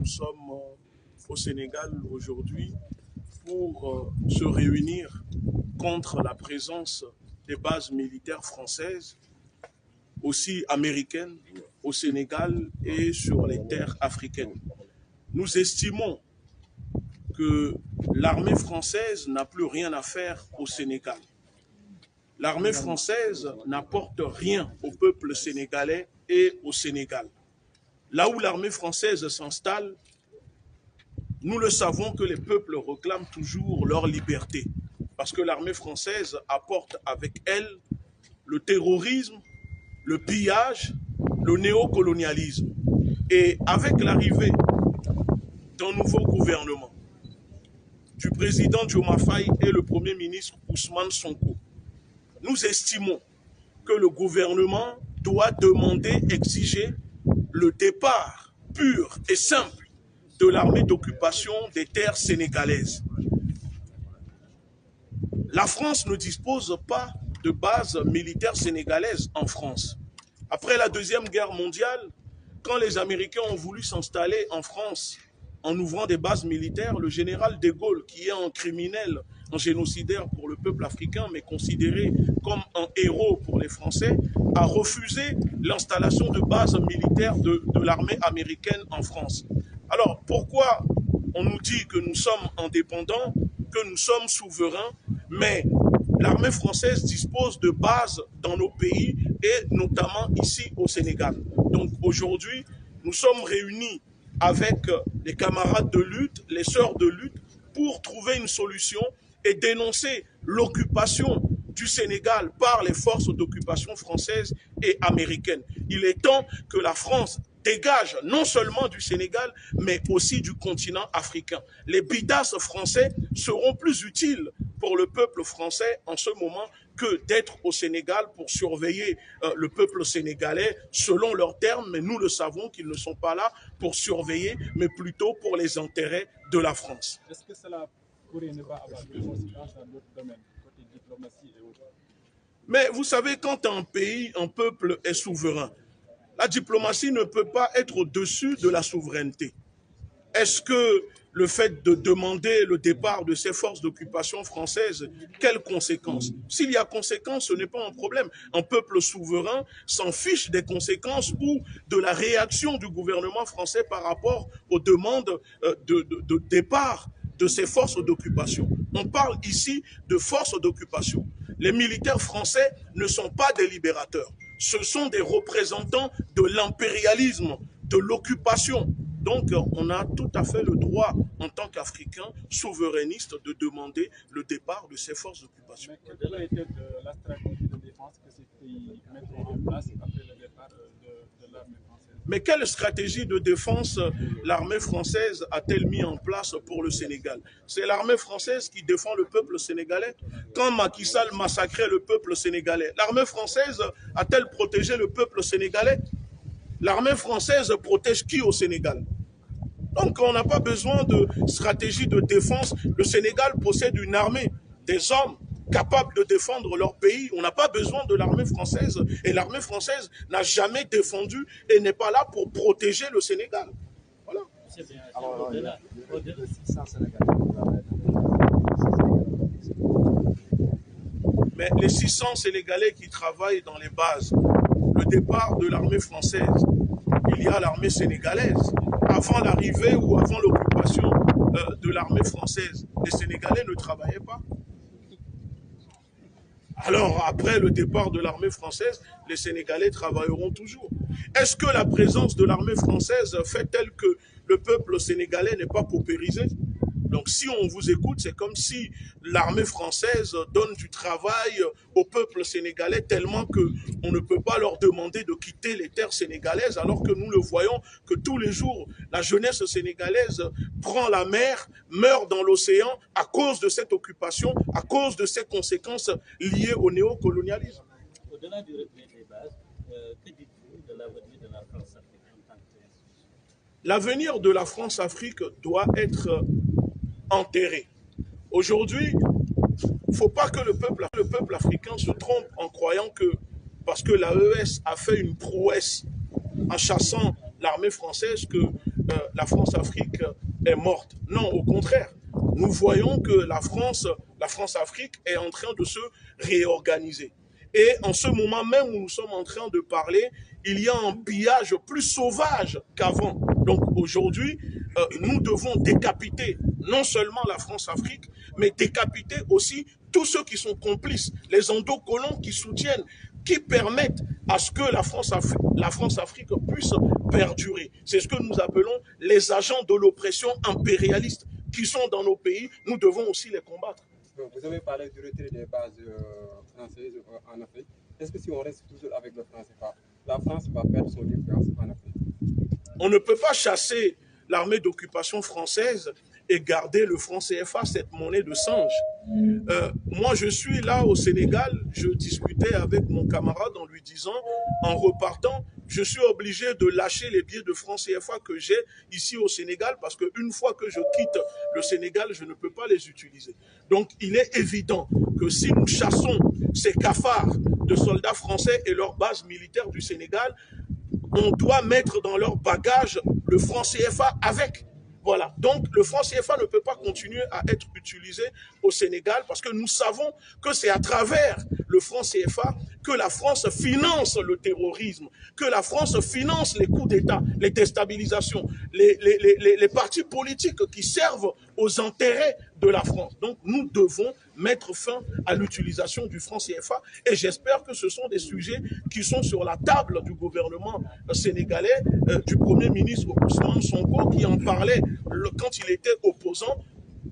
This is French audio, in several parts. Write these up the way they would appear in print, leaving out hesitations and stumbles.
Nous sommes au Sénégal aujourd'hui pour se réunir contre la présence des bases militaires françaises, aussi américaines, au Sénégal et sur les terres africaines. Nous estimons que l'armée française n'a plus rien à faire au Sénégal. L'armée française n'apporte rien au peuple sénégalais et au Sénégal. Là où l'armée française s'installe, nous le savons que les peuples réclament toujours leur liberté, parce que l'armée française apporte avec elle le terrorisme, le pillage, le néocolonialisme. Et avec l'arrivée d'un nouveau gouvernement, du président Diomaye Faye et le premier ministre Ousmane Sonko, nous estimons que le gouvernement doit demander, exiger le départ pur et simple de l'armée d'occupation des terres sénégalaises. La France ne dispose pas de base militaire sénégalaise en France. Après la Deuxième Guerre mondiale, quand les Américains ont voulu s'installer en France en ouvrant des bases militaires, le général de Gaulle, qui est un criminel, un génocidaire pour le peuple africain, mais considéré comme un héros pour les Français, a refusé l'installation de bases militaires de l'armée américaine en France. Alors, pourquoi on nous dit que nous sommes indépendants, que nous sommes souverains, mais l'armée française dispose de bases dans nos pays et notamment ici au Sénégal. Donc aujourd'hui, nous sommes réunis avec les camarades de lutte, les sœurs de lutte, pour trouver une solution et dénoncer l'occupation du Sénégal par les forces d'occupation françaises et américaines. Il est temps que la France dégage non seulement du Sénégal, mais aussi du continent africain. Les bidas français seront plus utiles pour le peuple français en ce moment que d'être au Sénégal pour surveiller le peuple sénégalais selon leurs termes, mais nous le savons qu'ils ne sont pas là pour surveiller, mais plutôt pour les intérêts de la France. Est-ce que cela pourrait ne pas avoir de conséquences dans d'autres domaines, côté diplomatie et autres? Mais vous savez, quand un pays, un peuple est souverain, la diplomatie ne peut pas être au-dessus de la souveraineté. Est-ce que le fait de demander le départ de ces forces d'occupation françaises, quelles conséquences? S'il y a conséquences, ce n'est pas un problème. Un peuple souverain s'en fiche des conséquences ou de la réaction du gouvernement français par rapport aux demandes de départ de ces forces d'occupation. On parle ici de forces d'occupation. Les militaires français ne sont pas des libérateurs. Ce sont des représentants de l'impérialisme, de l'occupation. Donc, on a tout à fait le droit, en tant qu'Africains souverainistes, de demander le départ de ces forces d'occupation. Mais quelle peut être la stratégie de défense que ces pays mettront en place après le départ de l'armée française? Mais quelle stratégie de défense l'armée française a-t-elle mis en place pour le Sénégal? C'est l'armée française qui défend le peuple sénégalais. Quand Macky Sall massacrait le peuple sénégalais, l'armée française a-t-elle protégé le peuple sénégalais? L'armée française protège qui au Sénégal? Donc on n'a pas besoin de stratégie de défense. Le Sénégal possède une armée, des hommes capables de défendre leur pays. On n'a pas besoin de l'armée française. Et l'armée française n'a jamais défendu et n'est pas là pour protéger le Sénégal. Voilà. Alors, au-delà de 600 Sénégalais. Mais les 600 Sénégalais qui travaillent dans les bases, le départ de l'armée française, il y a l'armée sénégalaise. Avant l'arrivée ou avant l'occupation de l'armée française, les Sénégalais ne travaillaient pas. Alors, après le départ de l'armée française, les Sénégalais travailleront toujours. Est-ce que la présence de l'armée française fait-elle que le peuple sénégalais n'est pas paupérisé? Donc, si on vous écoute, c'est comme si l'armée française donne du travail au peuple sénégalais tellement qu'on ne peut pas leur demander de quitter les terres sénégalaises, alors que nous le voyons que tous les jours, la jeunesse sénégalaise prend la mer, meurt dans l'océan à cause de cette occupation, à cause de ces conséquences liées au néocolonialisme. Au-delà du retrait des bases, que dites-vous de l'avenir de la France-Afrique en tant qu'institution? L'avenir de la France-Afrique doit être enterré. Aujourd'hui, il ne faut pas que le peuple africain se trompe en croyant que parce que l'AES a fait une prouesse en chassant l'armée française, que la France-Afrique est morte. Non, au contraire. Nous voyons que la France-Afrique est en train de se réorganiser. Et en ce moment même où nous sommes en train de parler, il y a un pillage plus sauvage qu'avant. Donc aujourd'hui, nous devons décapiter non seulement la France-Afrique, mais décapiter aussi tous ceux qui sont complices, les endocolons qui soutiennent, qui permettent à ce que la France-Afrique puisse perdurer. C'est ce que nous appelons les agents de l'oppression impérialiste qui sont dans nos pays. Nous devons aussi les combattre. Vous avez parlé du retrait des bases françaises en Afrique. Est-ce que si on reste toujours avec le franc CFA, la France va perdre son influence en Afrique? On ne peut pas chasser l'armée d'occupation française et garder le franc CFA, cette monnaie de singe. Moi, je suis là au Sénégal, je discutais avec mon camarade en lui disant, en repartant, je suis obligé de lâcher les billets de franc CFA que j'ai ici au Sénégal parce qu'une fois que je quitte le Sénégal, je ne peux pas les utiliser. Donc, il est évident que si nous chassons ces cafards de soldats français et leurs bases militaires du Sénégal, on doit mettre dans leur bagage le franc CFA avec. Voilà, donc le franc CFA ne peut pas continuer à être utilisé au Sénégal parce que nous savons que c'est à travers le franc CFA que la France finance le terrorisme, que la France finance les coups d'État, les déstabilisations, les partis politiques qui servent aux intérêts de la France. Donc nous devons mettre fin à l'utilisation du franc CFA et j'espère que ce sont des sujets qui sont sur la table du gouvernement sénégalais, du Premier ministre Ousmane Sonko qui en parlait quand il était opposant.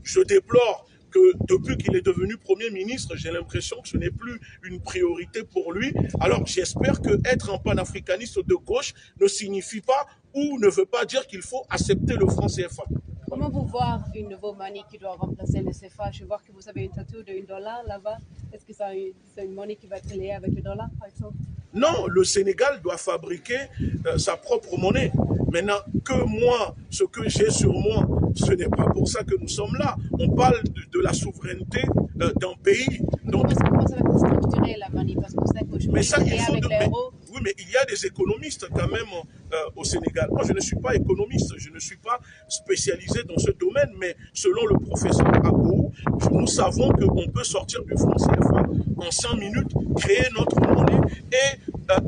Je déplore que depuis qu'il est devenu Premier ministre, j'ai l'impression que ce n'est plus une priorité pour lui. Alors j'espère qu'être un panafricaniste de gauche ne signifie pas ou ne veut pas dire qu'il faut accepter le franc CFA. Comment vous voir une nouvelle monnaie qui doit remplacer le CFA? Je vois que vous avez une tatou de $1 là-bas. Est-ce que c'est une monnaie qui va être liée avec le dollar, par exemple? Non, le Sénégal doit fabriquer sa propre monnaie. Maintenant, que moi, ce que j'ai sur moi, ce n'est pas pour ça que nous sommes là. On parle de la souveraineté d'un pays. Donc, comment ça va être structuré la monnaie? Parce que vous savez qu'aujourd'hui, oui, mais il y a des économistes quand même au Sénégal. Moi, je ne suis pas économiste, je ne suis pas spécialisé dans ce domaine, mais selon le professeur Abou, nous savons qu'on peut sortir du franc CFA en 5 minutes, créer notre monnaie et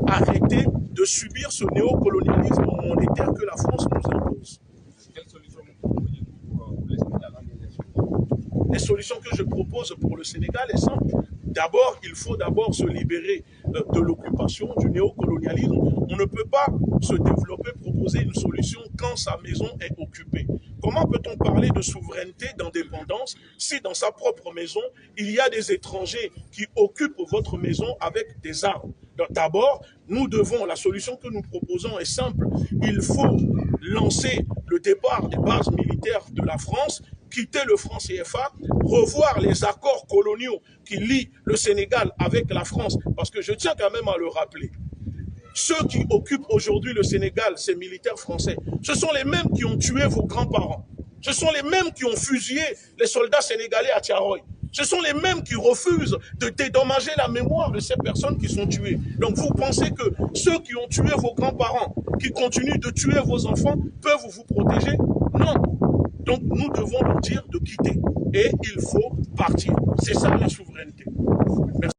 arrêter de subir ce néocolonialisme monétaire que la France nous impose. Quelle solution vous proposez-vous pour le Sénégal? Les solutions que je propose pour le Sénégal est simple. D'abord, il faut d'abord se libérer de l'occupation, du néocolonialisme. On ne peut pas se développer, proposer une solution quand sa maison est occupée. Comment peut-on parler de souveraineté, d'indépendance, si dans sa propre maison, il y a des étrangers qui occupent votre maison avec des armes? D'abord, nous devons, la solution que nous proposons est simple. Il faut lancer le départ des bases militaires de la France, quitter le franc CFA, revoir les accords coloniaux qui lient le Sénégal avec la France, parce que je tiens quand même à le rappeler. Ceux qui occupent aujourd'hui le Sénégal, ces militaires français, ce sont les mêmes qui ont tué vos grands-parents. Ce sont les mêmes qui ont fusillé les soldats sénégalais à Tiaroy. Ce sont les mêmes qui refusent de dédommager la mémoire de ces personnes qui sont tuées. Donc vous pensez que ceux qui ont tué vos grands-parents, qui continuent de tuer vos enfants, peuvent vous protéger? Non. Donc nous devons leur dire de quitter. Et il faut partir. C'est ça la souveraineté. Merci.